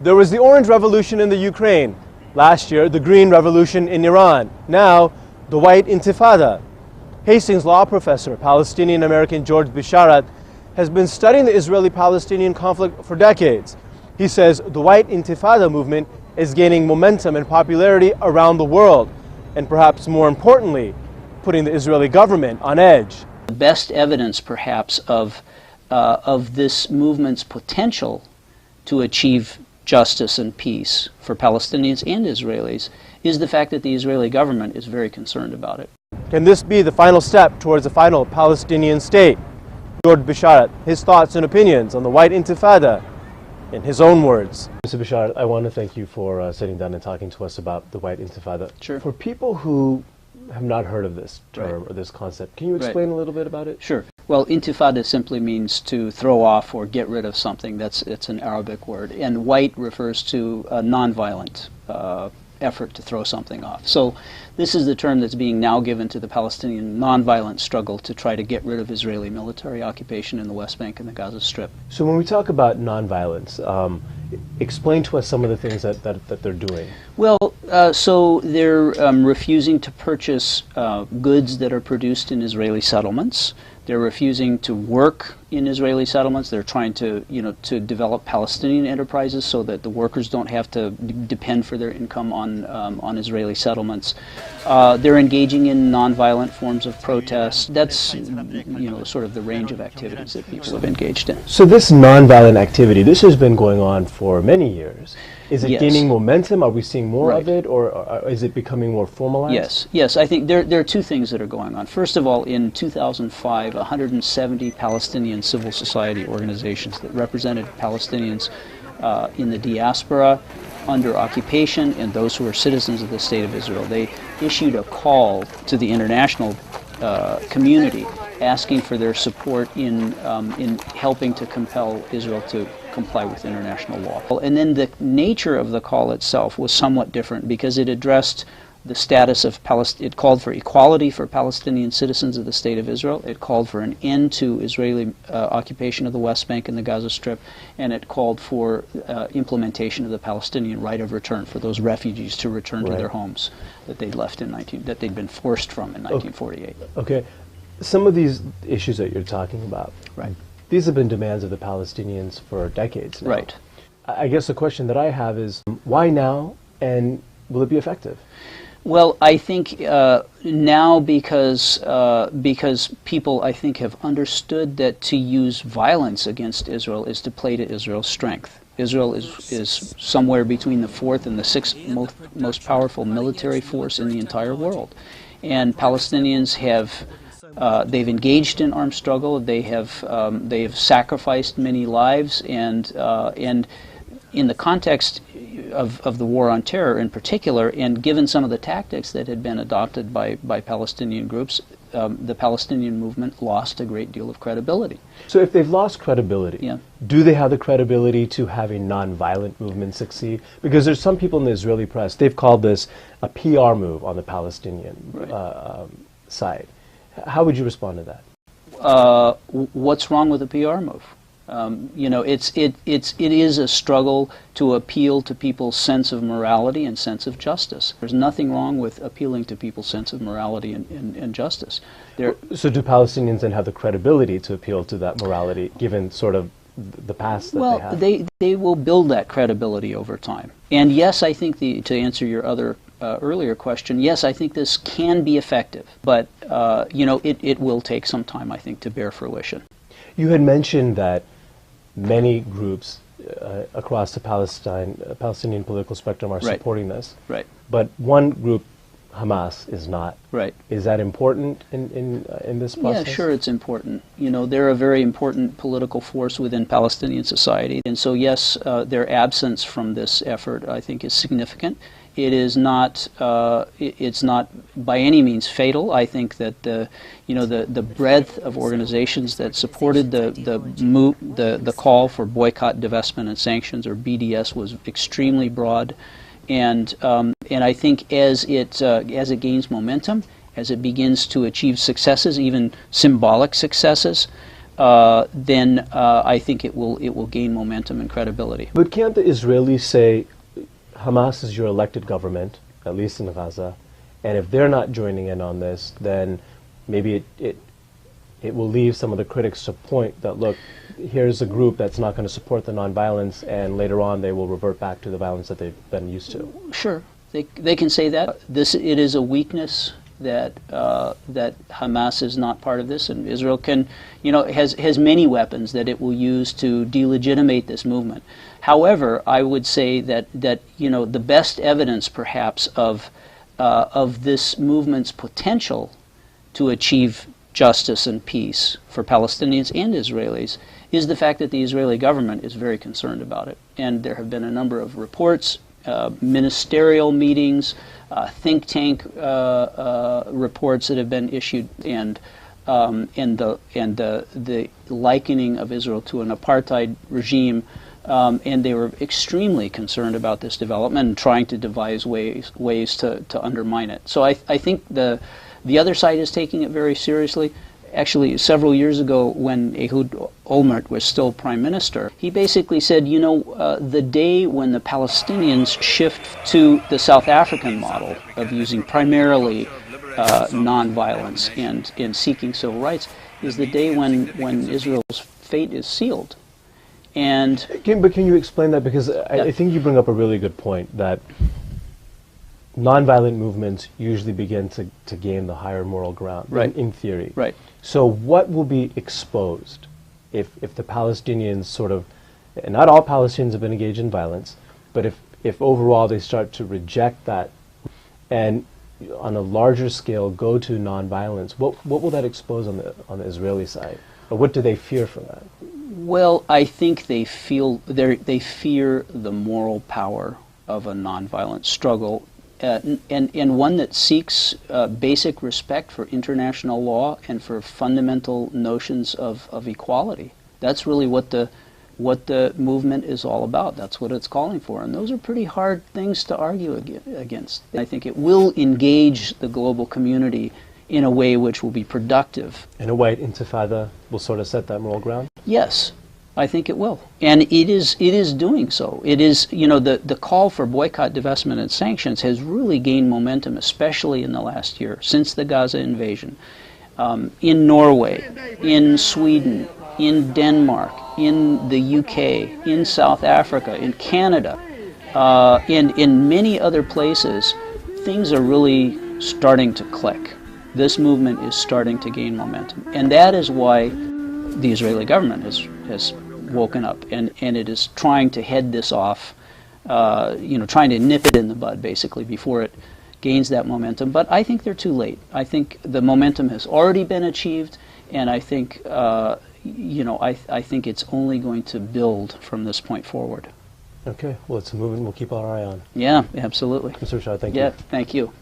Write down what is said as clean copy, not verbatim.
There was the Orange Revolution in the Ukraine. Last year, the Green Revolution in Iran. Now, the White Intifada. Hasting Law Professor, Palestinian-American George Bisharat, has been studying the Israeli-Palestinian conflict for decades. He says the White Intifada movement is gaining momentum and popularity around the world, and perhaps more importantly, putting the Israeli government on edge. The best evidence, perhaps, of this movement's potential to achieve justice and peace for Palestinians and Israelis is the fact that the Israeli government is very concerned about it. Can this be the final step towards a final Palestinian state? George Bisharat, his thoughts and opinions on the White Intifada in his own words. Mr. Bisharat, I want to thank you for sitting down and talking to us about the White Intifada. Sure. For people who have not heard of this term or this concept, can you explain a little bit about it? Sure. Well, Intifada simply means to throw off or get rid of something. It's an Arabic word. And white refers to a nonviolent effort to throw something off. So this is the term that's being now given to the Palestinian nonviolent struggle to try to get rid of Israeli military occupation in the West Bank and the Gaza Strip. So when we talk about nonviolence, explain to us some of the things that they're doing. Well, so they're refusing to purchase goods that are produced in Israeli settlements. They're refusing to work in Israeli settlements. They're trying to, to develop Palestinian enterprises so that the workers don't have to depend for their income on Israeli settlements. They're engaging in nonviolent forms of protest. That's, sort of the range of activities that people have engaged in. So this nonviolent activity, this has been going on for many years. Is it Yes. gaining momentum? Are we seeing more Right. of it, or is it becoming more formalized? Yes. I think there are two things that are going on. First of all, in 2005, 170 Palestinian civil society organizations that represented Palestinians in the diaspora, under occupation, and those who are citizens of the State of Israel, they issued a call to the international community asking for their support in helping to compel Israel to comply with international law. And then the nature of the call itself was somewhat different because it addressed the status of Palestine. It called for equality for Palestinian citizens of the State of Israel. It called for an end to Israeli occupation of the West Bank and the Gaza Strip, and it called for implementation of the Palestinian right of return for those refugees to return to their homes that they'd left that they'd been forced from in 1948. Okay. Some of these issues that you're talking about, these have been demands of the Palestinians for decades now. Right. I guess the question that I have is, why now, and will it be effective? Well, I think now because people, I think, have understood that to use violence against Israel is to play to Israel's strength. Israel is somewhere between the fourth and the sixth most powerful military force in the entire world. And Palestinians have they've engaged in armed struggle. They have sacrificed many lives, and in the context of the war on terror in particular, and given some of the tactics that had been adopted by Palestinian groups, the Palestinian movement lost a great deal of credibility. So if they've lost credibility, do they have the credibility to have a nonviolent movement succeed? Because there's some people in the Israeli press, they've called this a PR move on the Palestinian side. How would you respond to that? What's wrong with a PR move? It is a struggle to appeal to people's sense of morality and sense of justice. There's nothing wrong with appealing to people's sense of morality and justice. So do Palestinians then have the credibility to appeal to that morality, given sort of the past that they have? Well, they will build that credibility over time. And yes, I think to answer your other earlier question, yes, I think this can be effective, but it will take some time, I think, to bear fruition. You had mentioned that many groups across the Palestinian political spectrum are supporting this. Right. But one group, Hamas, is not. Right. Is that important in this process? Yeah, sure, it's important. They're a very important political force within Palestinian society, and so yes, their absence from this effort, I think, is significant. It is not. It's not by any means fatal. I think that the breadth of organizations that supported the call for boycott, divestment, and sanctions, or BDS, was extremely broad, and I think as it gains momentum, as it begins to achieve successes, even symbolic successes, then I think it will gain momentum and credibility. But can't the Israelis say Hamas is your elected government, at least in Gaza, and if they're not joining in on this, then maybe it will leave some of the critics to point that, look, here's a group that's not going to support the nonviolence, and later on they will revert back to the violence that they've been used to. Sure, they can say that. It is a weakness that Hamas is not part of this, and Israel has many weapons that it will use to delegitimate this movement. However, I would say that the best evidence, perhaps, of this movement's potential to achieve justice and peace for Palestinians and Israelis is the fact that the Israeli government is very concerned about it. And there have been a number of reports, ministerial meetings, think tank reports that have been issued, and the likening of Israel to an apartheid regime, and they were extremely concerned about this development and trying to devise ways to undermine it. So I think the other side is taking it very seriously. Actually, several years ago, when Ehud Olmert was still prime minister, he basically said, the day when the Palestinians shift to the South African model of using primarily nonviolence and seeking civil rights is the day when Israel's fate is sealed. But can you explain that? Because I think you bring up a really good point, that nonviolent movements usually begin to gain the higher moral ground, right, in theory. Right. So what will be exposed if the Palestinians sort of, and not all Palestinians have been engaged in violence, but if overall they start to reject that and on a larger scale go to nonviolence, what will that expose on the Israeli side? Or what do they fear from that? Well, I think they fear the moral power of a nonviolent struggle, and one that seeks basic respect for international law and for fundamental notions of equality. That's really what the movement is all about. That's what it's calling for, and those are pretty hard things to argue against. I think it will engage the global community in a way which will be productive. And a White Intifada will sort of set that moral ground? Yes, I think it will. And it is doing so. It is, the call for boycott, divestment, and sanctions has really gained momentum, especially in the last year, since the Gaza invasion. In Norway, in Sweden, in Denmark, in the UK, in South Africa, in Canada, and in many other places, things are really starting to click. This movement is starting to gain momentum. And that is why the Israeli government has woken up, and it is trying to head this off, trying to nip it in the bud, basically, before it gains that momentum. But I think they're too late. I think the momentum has already been achieved, and I think, I think it's only going to build from this point forward. Okay, well, it's a movement we'll keep our eye on. Yeah, absolutely. Mr. Bisharat, thank you. Yeah, thank you.